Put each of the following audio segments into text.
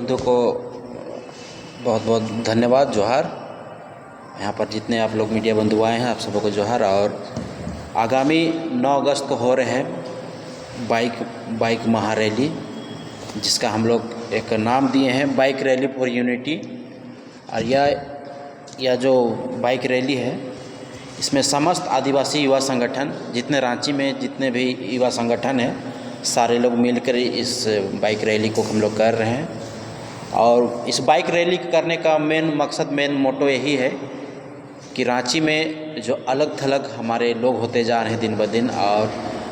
बंधु को बहुत बहुत धन्यवाद, जोहार। यहाँ पर जितने आप लोग मीडिया बंधु आए हैं, आप सबको जोहार। और आगामी 9 अगस्त को हो रहे हैं बाइक महारैली, जिसका हम लोग एक नाम दिए हैं बाइक रैली फॉर यूनिटी। और यह जो बाइक रैली है, इसमें समस्त आदिवासी युवा संगठन, जितने रांची में जितने भी युवा संगठन हैं, सारे लोग मिलकर इस बाइक रैली को हम लोग कर रहे हैं। और इस बाइक रैली करने का मेन मोटो यही है कि रांची में जो अलग थलग हमारे लोग होते जा रहे हैं दिन ब दिन, और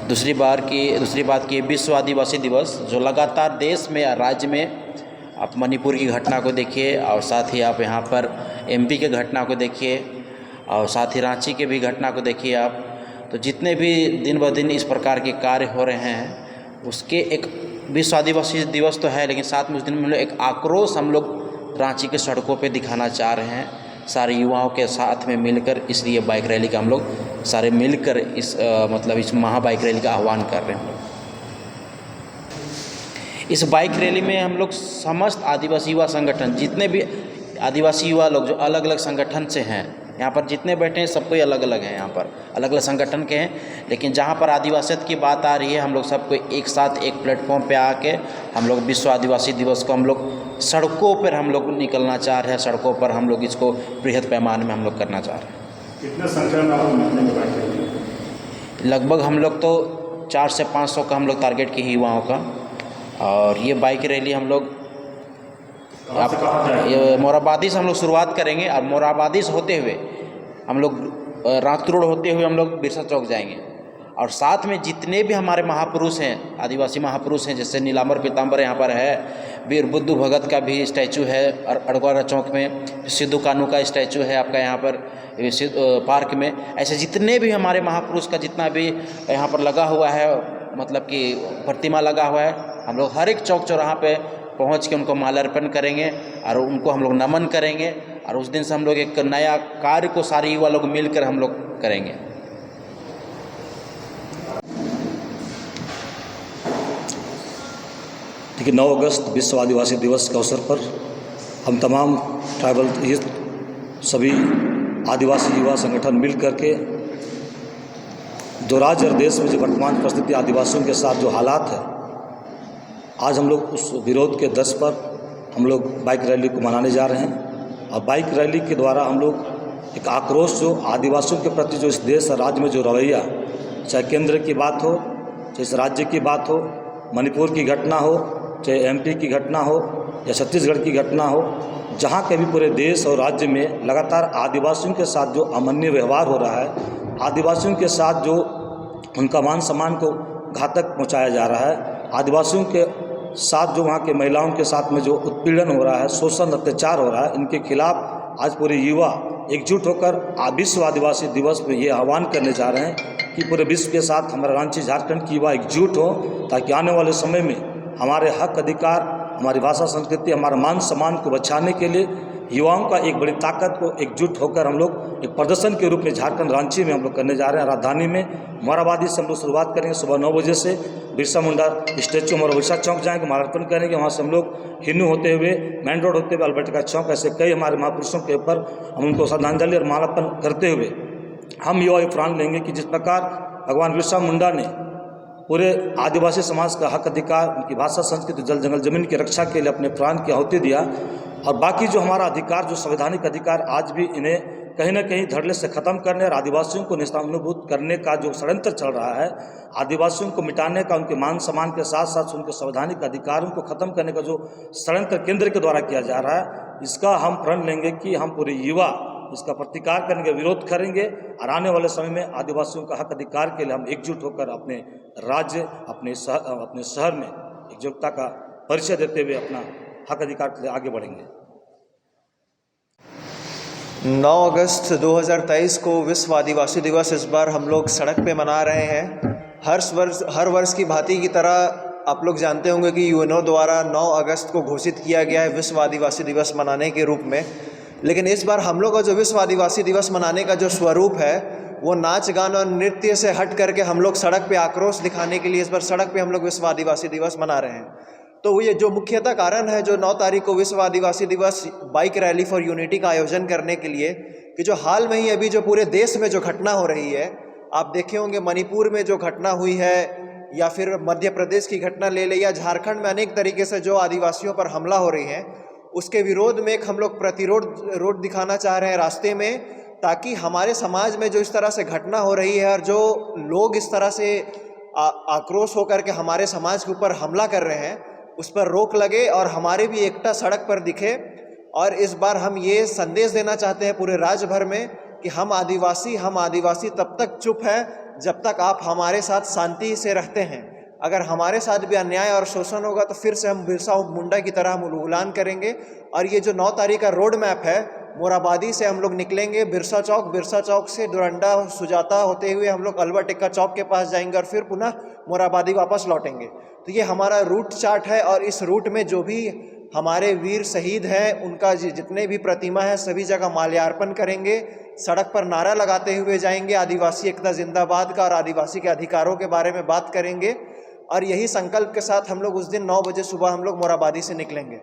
दूसरी बात की विश्व आदिवासी दिवस जो लगातार देश में या राज्य में, आप मणिपुर की घटना को देखिए और साथ ही आप यहाँ पर एमपी के घटना को देखिए और साथ ही रांची के भी घटना को देखिए आप, तो जितने भी दिन ब दिन इस प्रकार के कार्य हो रहे हैं, उसके एक विश्व आदिवासी दिवस तो है, लेकिन साथ में उस दिन में एक आक्रोश हम लोग रांची के सड़कों पे दिखाना चाह रहे हैं सारे युवाओं के साथ में मिलकर। इसलिए बाइक रैली का हम लोग सारे मिलकर इस महा बाइक रैली का आह्वान कर रहे हैं। इस बाइक रैली में हम लोग समस्त आदिवासी युवा संगठन, जितने भी आदिवासी युवा लोग जो अलग अलग संगठन से हैं, यहाँ पर जितने बैठे हैं सब कोई अलग अलग हैं, यहाँ पर अलग अलग संगठन के हैं, लेकिन जहाँ पर आदिवासियत की बात आ रही है, हम लोग सबको एक साथ एक प्लेटफॉर्म पे आके हम लोग विश्व आदिवासी दिवस को हम लोग सड़कों पर हम लोग निकलना चाह रहे हैं। सड़कों पर हम लोग इसको बृहद पैमाने में हम लोग करना चाह रहे हैं। कितना संख्या में? लगभग हम लोग तो 400 से 500 का हम लोग टारगेट की युवाओं का। और ये बाइक रैली हम लोग ये मोराबादी से हम लोग शुरुआत करेंगे, और मोराबादी से होते हुए हम लोग रांक रोड होते हुए हम लोग बिरसा चौक जाएंगे। और साथ में जितने भी हमारे महापुरुष हैं, आदिवासी महापुरुष हैं, जैसे नीलांबर पीताम्बर यहाँ पर है, वीर बुद्धू भगत का भी स्टैचू है अड़गवाड़ा चौक में, सिद्धू कानू का स्टैचू है आपका यहाँ पर पार्क में। ऐसे जितने भी हमारे महापुरुष का जितना भी यहाँ पर लगा हुआ है, मतलब कि प्रतिमा लगा हुआ है, हम लोग हर एक चौक चौराहा पे पहुँच के उनको माल्यार्पण करेंगे और उनको हम लोग नमन करेंगे। और उस दिन से हम लोग एक नया कार्य को सारे युवा लोग मिलकर हम लोग करेंगे। देखिए, 9 अगस्त विश्व आदिवासी दिवस के अवसर पर हम तमाम ट्राइबल सभी आदिवासी युवा संगठन मिल करके जो राज्य और देश में जो वर्तमान परिस्थिति आदिवासियों के साथ जो हालात है, आज हम लोग उस विरोध के दर्ज पर हम लोग बाइक रैली को मनाने जा रहे हैं। और बाइक रैली के द्वारा हम लोग एक आक्रोश जो आदिवासियों के प्रति जो इस देश और राज्य में जो रवैया, चाहे केंद्र की बात हो, चाहे इस राज्य की बात हो, मणिपुर की घटना हो, चाहे एमपी की घटना हो या छत्तीसगढ़ की घटना हो, जहाँ के भी पूरे देश और राज्य में लगातार आदिवासियों के साथ जो अमानवीय व्यवहार हो रहा है, आदिवासियों के साथ जो उनका मान सम्मान को घातक पहुँचाया जा रहा है, आदिवासियों के साथ जो वहाँ के महिलाओं के साथ में जो उत्पीड़न हो रहा है, शोषण अत्याचार हो रहा है, इनके खिलाफ आज पूरे युवा एकजुट होकर विश्व आदिवासी दिवस में ये आह्वान करने जा रहे हैं कि पूरे विश्व के साथ हमारा रांची झारखंड की युवा एकजुट हो, ताकि आने वाले समय में हमारे हक अधिकार, हमारी भाषा संस्कृति, हमारा मान सम्मान को बचाने के लिए युवाओं का एक बड़ी ताकत को एकजुट होकर हम लोग एक प्रदर्शन के रूप में झारखंड रांची में हम लोग करने जा रहे हैं। राजधानी में मोराबादी से हम लोग शुरुआत करेंगे सुबह 9 बजे से, बिरसा मुंडा स्टैचू मोरबिरसा चौक जाएंगे, माल्यार्पण करेंगे। वहाँ से हम लोग हिन्नू होते हुए, मेन रोड होते हुए अल्बर्टा चौक, ऐसे कई हमारे महापुरुषों के ऊपर हम उनको श्रद्धांजलि और माल्यार्पण करते हुए हम युवा प्रण लेंगे कि जिस प्रकार भगवान बिरसा मुंडा ने पूरे आदिवासी समाज का हक अधिकार, उनकी भाषा संस्कृति, जल जंगल जमीन की रक्षा के लिए अपने प्राण की आहुति दिया, और बाकी जो हमारा अधिकार, जो संवैधानिक अधिकार आज भी इन्हें कहीं ना कहीं धड़ल्ले से ख़त्म करने और आदिवासियों को निस्तानुभूत करने का जो षड्यंत्र चल रहा है, आदिवासियों को मिटाने का, उनके मान सम्मान के साथ साथ उनके संवैधानिक अधिकारों को ख़त्म करने का जो षड्यंत्र केंद्र के द्वारा किया जा रहा है, इसका हम प्रण लेंगे कि हम पूरे युवा इसका प्रतिकार करेंगे, विरोध करेंगे। और आने वाले समय में आदिवासियों का हक अधिकार के लिए हम एकजुट होकर अपने राज्य, अपने शहर में एकजुटता का परिचय देते हुए अपना हक अधिकार के लिए आगे बढ़ेंगे। 9 अगस्त 2023 को विश्व आदिवासी दिवस इस बार हम लोग सड़क पे मना रहे हैं। हर वर्ष की भांति की तरह आप लोग जानते होंगे कि यूएनओ द्वारा 9 अगस्त को घोषित किया गया है विश्व आदिवासी दिवस मनाने के रूप में। लेकिन इस बार हम लोग का जो विश्व आदिवासी दिवस मनाने का जो स्वरूप है, वो नाच गान और नृत्य से हट करके हम लोग सड़क पे आक्रोश दिखाने के लिए इस बार सड़क पे हम लोग विश्व आदिवासी दिवस मना रहे हैं। तो ये जो मुख्यतः कारण है जो 9 तारीख को विश्व आदिवासी दिवस बाइक रैली फॉर यूनिटी का आयोजन करने के लिए, कि जो हाल में ही अभी जो पूरे देश में जो घटना हो रही है, आप देखे होंगे मणिपुर में जो घटना हुई है, या फिर मध्य प्रदेश की घटना ले ले, या झारखंड में अनेक तरीके से जो आदिवासियों पर हमला हो रही है, उसके विरोध में एक हम लोग रोड दिखाना चाह रहे हैं रास्ते में, ताकि हमारे समाज में जो इस तरह से घटना हो रही है और जो लोग इस तरह से आक्रोश होकर के हमारे समाज के ऊपर हमला कर रहे हैं, उस पर रोक लगे और हमारे भी एकता सड़क पर दिखे। और इस बार हम ये संदेश देना चाहते हैं पूरे राज्य भर में कि हम आदिवासी तब तक चुप है जब तक आप हमारे साथ शांति से रहते हैं। अगर हमारे साथ भी अन्याय और शोषण होगा तो फिर से हम बिरसा मुंडा की तरह हम उलगुलान करेंगे। और ये जो 9 तारीख का रोड मैप है, मोराबादी से हम लोग निकलेंगे बिरसा चौक से डोरंडा सुजाता होते हुए हम लोग अलवर टिक्का चौक के पास जाएंगे और फिर पुनः मोराबादी वापस लौटेंगे। तो ये हमारा रूट चार्ट है और इस रूट में जो भी हमारे वीर शहीद हैं उनका जितने भी प्रतिमा है सभी जगह माल्यार्पण करेंगे, सड़क पर नारा लगाते हुए जाएंगे आदिवासी एकता जिंदाबाद का, और आदिवासी के अधिकारों के बारे में बात करेंगे। और यही संकल्प के साथ हम लोग उस दिन 9 बजे सुबह हम लोग मोराबादी से निकलेंगे।